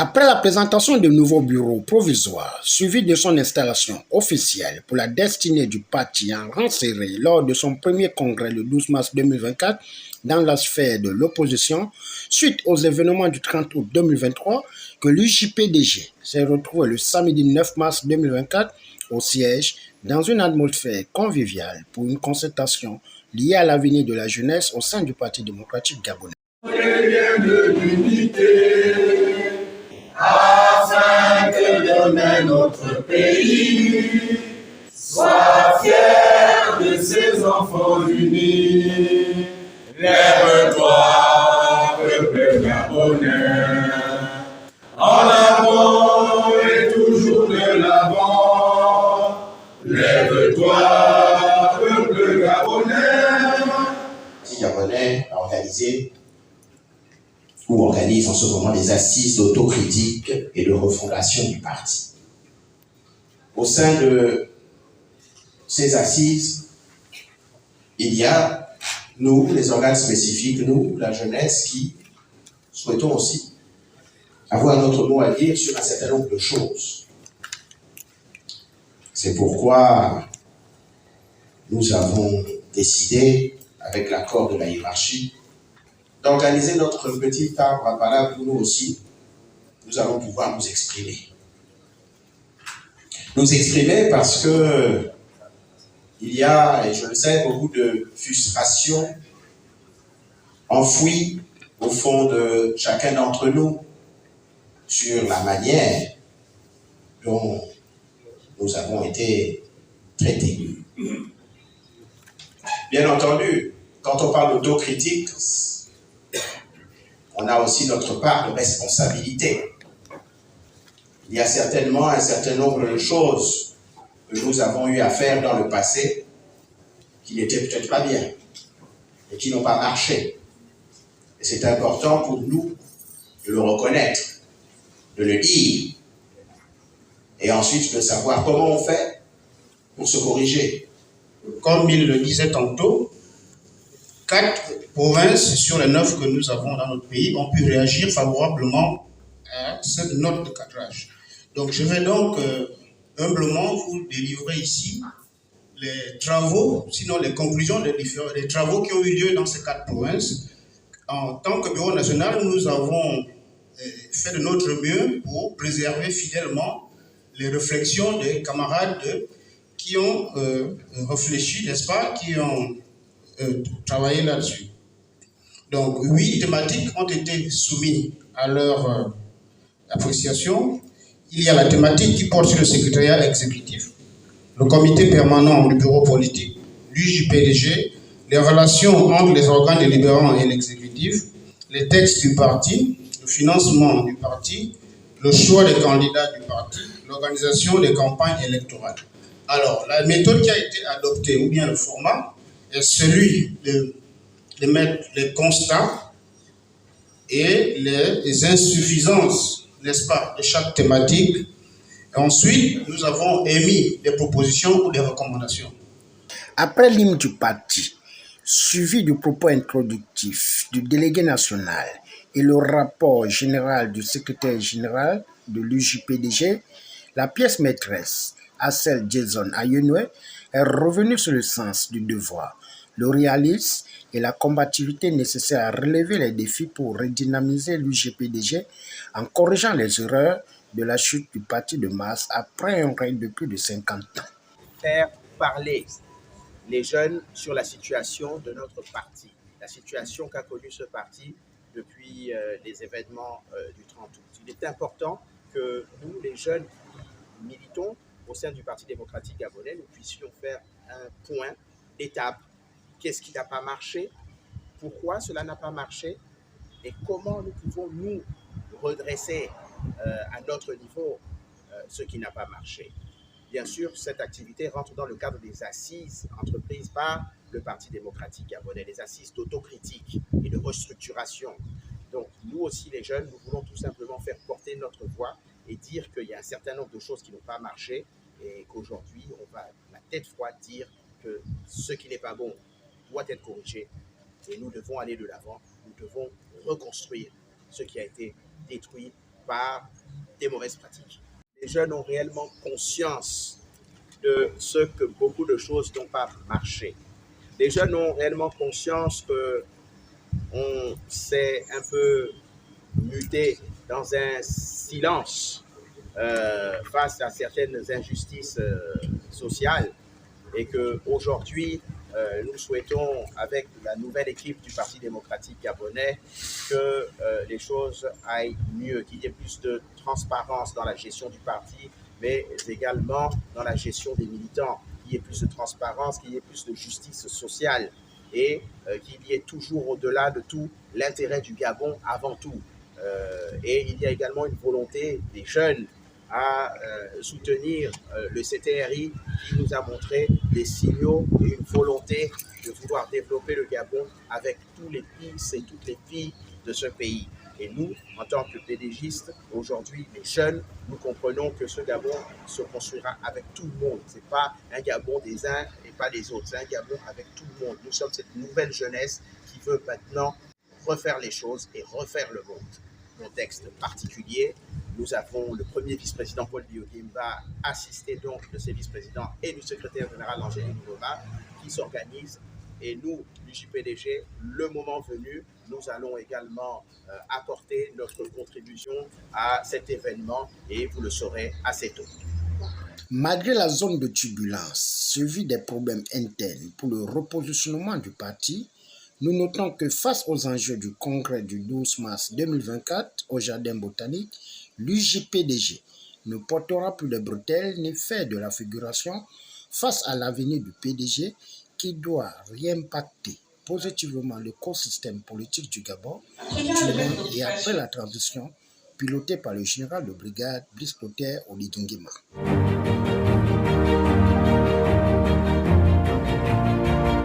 Après la présentation du nouveau bureau provisoire, suivi de son installation officielle pour la destinée du parti en rang serré lors de son premier congrès le 12 mars 2024 dans la sphère de l'opposition, suite aux événements du 30 août 2023, que l'UJPDG s'est retrouvé le samedi 9 mars 2024 au siège dans une atmosphère conviviale pour une concertation liée à l'avenir de la jeunesse au sein du Parti démocratique gabonais. Afin que demain notre pays soit fier de ses enfants unis. Lève-toi, peuple gabonais, en avant et toujours de l'avant. Lève-toi, peuple gabonais a organisé ou organise en ce moment des assises d'autocritique et de refondation du parti. Au sein de ces assises, il y a nous, les organes spécifiques, nous, la jeunesse, qui souhaitons aussi avoir notre mot à dire sur un certain nombre de choses. C'est pourquoi nous avons décidé, avec l'accord de la hiérarchie, d'organiser notre petit arbre à palabre où nous aussi, nous allons pouvoir nous exprimer. Nous exprimer parce que il y a, et je le sais, beaucoup de frustration enfouie au fond de chacun d'entre nous sur la manière dont nous avons été traités. Bien entendu, quand on parle d'autocritique, on a aussi notre part de responsabilité. Il y a certainement un certain nombre de choses que nous avons eu à faire dans le passé qui n'étaient peut-être pas bien et qui n'ont pas marché. Et c'est important pour nous de le reconnaître, de le dire, et ensuite de savoir comment on fait pour se corriger. Comme il le disait tantôt, 4 provinces sur les 9 que nous avons dans notre pays ont pu réagir favorablement à cette note de cadrage. Donc je vais donc humblement vous délivrer ici les travaux, sinon les conclusions des travaux qui ont eu lieu dans ces 4 provinces. En tant que Bureau national, nous avons fait de notre mieux pour préserver fidèlement les réflexions des camarades qui ont réfléchi, n'est-ce pas, qui ont travaillé là-dessus. Donc, 8 thématiques ont été soumises à leur appréciation. Il y a la thématique qui porte sur le secrétariat exécutif, le comité permanent du bureau politique, l'UJPDG, les relations entre les organes délibérants et l'exécutif, les textes du parti, le financement du parti, le choix des candidats du parti, l'organisation des campagnes électorales. Alors, la méthode qui a été adoptée, ou bien le format, est celui de mettre les constats et les insuffisances, n'est-ce pas, de chaque thématique. Et ensuite, nous avons émis des propositions ou des recommandations. Après l'hymne du parti, suivi du propos introductif du délégué national et le rapport général du secrétaire général de l'UJPDG, la pièce maîtresse, Assel Jason Ayenoué, est revenue sur le sens du devoir, le réalisme et la combativité nécessaires à relever les défis pour redynamiser l'UJPDG en corrigeant les erreurs de la chute du parti de masse après un règne de plus de 50 ans. Faire parler les jeunes sur la situation de notre parti, la situation qu'a connue ce parti depuis les événements du 30 août. Il est important que nous, les jeunes qui militons au sein du Parti démocratique gabonais, nous puissions faire un point d'étape. Qu'est-ce qui n'a pas marché? Pourquoi cela n'a pas marché? Et comment nous pouvons nous redresser à notre niveau ce qui n'a pas marché? Bien sûr, cette activité rentre dans le cadre des assises entreprises par le Parti démocratique gabonais, les assises d'autocritique et de restructuration. Donc, nous aussi, les jeunes, nous voulons tout simplement faire porter notre voix et dire qu'il y a un certain nombre de choses qui n'ont pas marché et qu'aujourd'hui, on va la tête froide dire que ce qui n'est pas bon doit être corrigé et nous devons aller de l'avant, nous devons reconstruire ce qui a été détruit par des mauvaises pratiques. Les jeunes ont réellement conscience de ce que beaucoup de choses n'ont pas marché. Les jeunes ont réellement conscience qu'on s'est un peu muté dans un silence face à certaines injustices sociales et qu'aujourd'hui, nous souhaitons, avec la nouvelle équipe du Parti démocratique gabonais, que les choses aillent mieux, qu'il y ait plus de transparence dans la gestion du parti, mais également dans la gestion des militants, qu'il y ait plus de transparence, qu'il y ait plus de justice sociale et qu'il y ait toujours au-delà de tout l'intérêt du Gabon avant tout. Et il y a également une volonté des jeunes à soutenir le CTRI qui nous a montré des signaux et une volonté de vouloir développer le Gabon avec tous les fils et toutes les filles de ce pays. Et nous, en tant que PDGistes, aujourd'hui, les jeunes, nous comprenons que ce Gabon se construira avec tout le monde. Ce n'est pas un Gabon des uns et pas des autres, c'est un Gabon avec tout le monde. Nous sommes cette nouvelle jeunesse qui veut maintenant refaire les choses et refaire le monde. Contexte particulier, nous avons le premier vice-président Paul Biogimba, assisté donc de ses vice-présidents et du secrétaire général Angélique Ngoma, qui s'organisent. Et nous, l'UJPDG, le moment venu, nous allons également apporter notre contribution à cet événement et vous le saurez assez tôt. Malgré la zone de turbulence suivie des problèmes internes pour le repositionnement du parti, nous notons que face aux enjeux du congrès du 12 mars 2024 au Jardin botanique, l'UJPDG ne portera plus de bretelles ni faire de la figuration face à l'avenir du PDG qui doit réimpacter positivement l'écosystème politique du Gabon durant et après la transition pilotée par le général de brigade Brice Clotaire Oligui Nguema.